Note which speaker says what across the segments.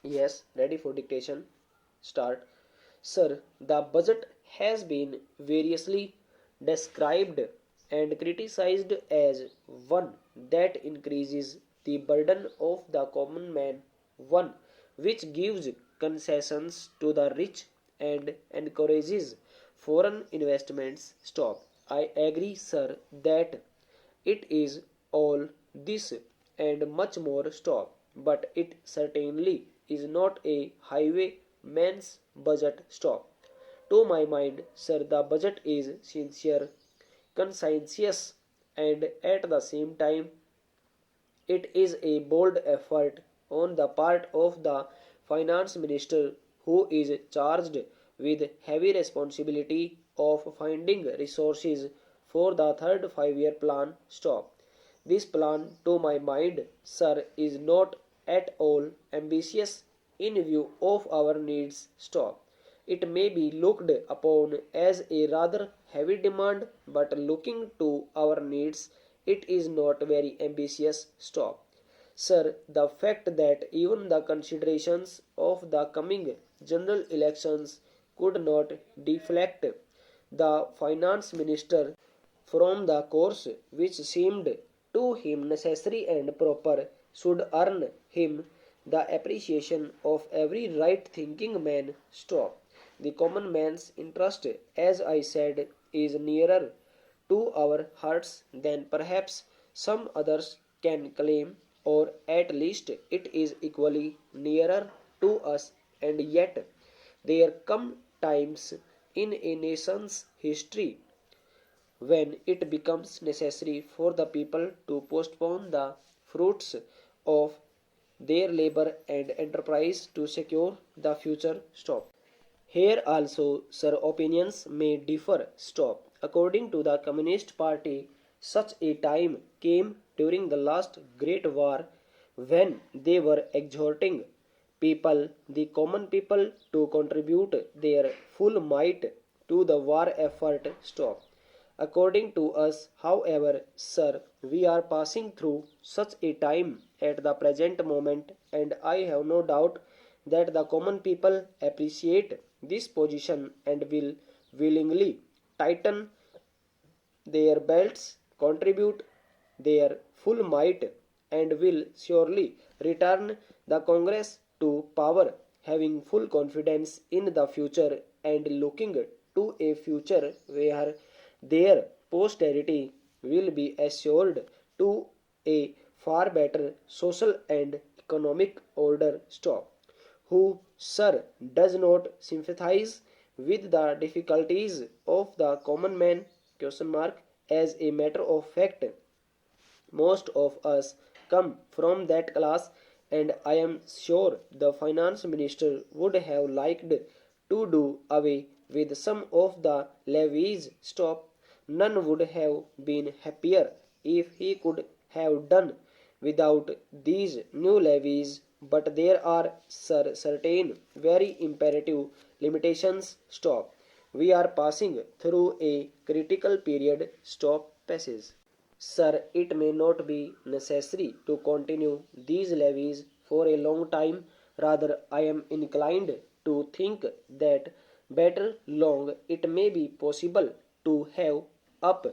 Speaker 1: Yes, ready for dictation. Start. Sir, the budget has been variously described and criticized as one that increases the burden of the common man, one which gives concessions to the rich and encourages foreign investments. Stop. I agree, sir, that it is all this and much more. Stop. But it certainly is not a highwayman's budget. Stop. To my mind, sir, the budget is sincere, conscientious, and at the same time it is a bold effort on the part of the finance minister, who is charged with heavy responsibility of finding resources for the third 5 year plan. Stop. This plan, to my mind, sir, is not at all ambitious in view of our needs. Stop. It may be looked upon as a rather heavy demand, but looking to our needs, it is not very ambitious. Stop. Sir, the fact that even the considerations of the coming general elections could not deflect the finance minister from the course which seemed to him necessary and proper should earn him the appreciation of every right thinking man. Stop. The common man's interest, as I said, is nearer to our hearts than perhaps some others can claim, or at least it is equally nearer to us, and yet there come times in a nation's history when it becomes necessary for the people to postpone the fruits of their labor and enterprise to secure the future. Stop. Here also, sir, opinions may differ. Stop. According to the Communist Party, such a time came during the last Great War when they were exhorting people, the common people, to contribute their full might to the war effort. Stop. According to us, however, sir, we are passing through such a time at the present moment, and I have no doubt that the common people appreciate this position and will willingly tighten their belts, contribute their full might, and will surely return the Congress to power, having full confidence in the future and looking to a future where their posterity will be assured to a far better social and economic order. Stop. Who, sir, does not sympathize with the difficulties of the common man? Question mark. As a matter of fact, most of us come from that class, and I am sure the finance minister would have liked to do away with some of the levies. Stop. None would have been happier if he could have done without these new levies, but there are certain very imperative limitations. Stop. We are passing through a critical period. Stop. Passage. Sir, it may not be necessary to continue these levies for a long time. Rather, I am inclined to think that better long it may be possible to have up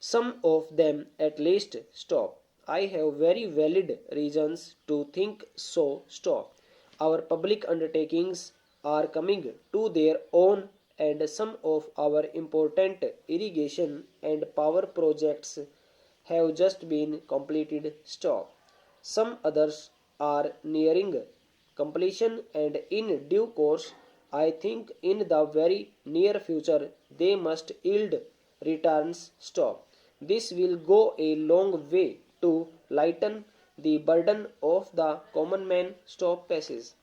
Speaker 1: some of them at least. Stop. I have very valid reasons to think so. Stop. Our public undertakings are coming to their own, and some of our important irrigation and power projects have just been completed. Stop. Some others are nearing completion, and in due course, I think in the very near future, they must yield returns. Stop. This will go a long way to lighten the burden of the common man. Stop. Passes.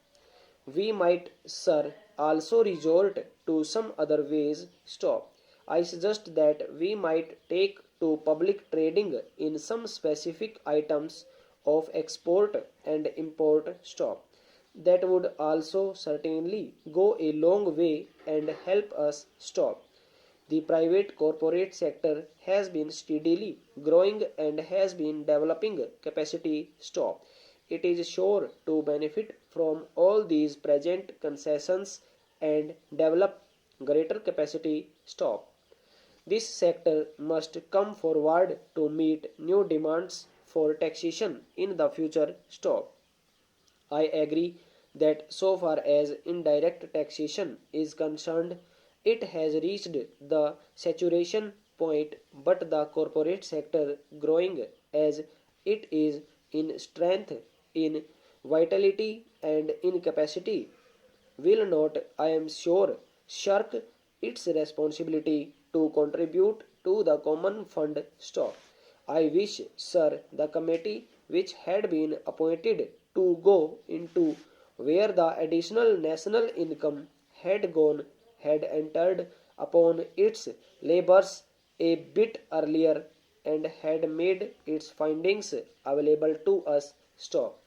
Speaker 1: We might, sir, also resort to some other ways. Stop. I suggest that we might take to public trading in some specific items of export and import. Stop. That would also certainly go a long way and help us. Stop. The private corporate sector has been steadily growing and has been developing capacity. Stop. It is sure to benefit from all these present concessions and develop greater capacity. Stop. This sector must come forward to meet new demands for taxation in the future. Stop. I agree that so far as indirect taxation is concerned, it has reached the saturation point, but the corporate sector, growing as it is in strength, in vitality, and in capacity, will not, I am sure, shirk its responsibility to contribute to the common fund. Stop. I wish, sir, the committee which had been appointed to go into where the additional national income had gone had entered upon its labors a bit earlier and had made its findings available to us. Stop.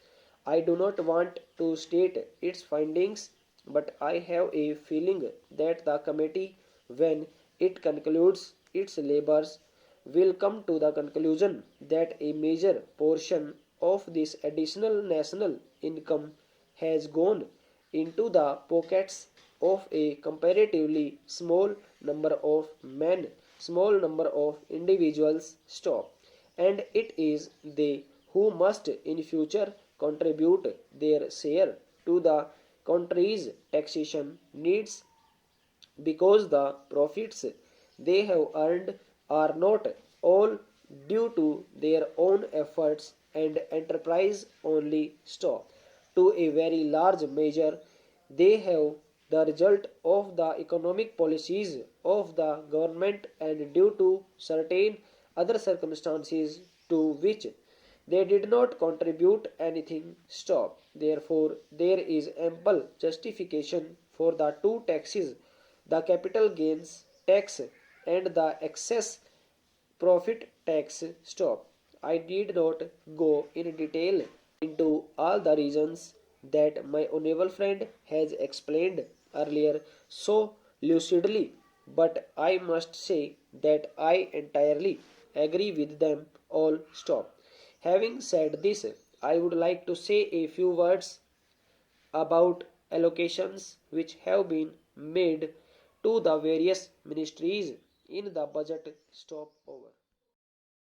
Speaker 1: I do not want to state its findings, but I have a feeling that the committee, when it concludes its labors, will come to the conclusion that a major portion of this additional national income has gone into the pockets of a comparatively small number of men, small number of individuals. Stop. And it is they who must in future contribute their share to the country's taxation needs, because the profits they have earned are not all due to their own efforts and enterprise only. Stop. To a very large measure, they have the result of the economic policies of the government and due to certain other circumstances to which they did not contribute anything. Stop. Therefore, there is ample justification for the two taxes, the capital gains tax and the excess profit tax. Stop. I need not go in detail into all the reasons that my honorable friend has explained earlier so lucidly, but I must say that I entirely agree with them all. Stop. Having said this, I would like to say a few words about allocations which have been made to the various ministries in the budget. Stop. Over.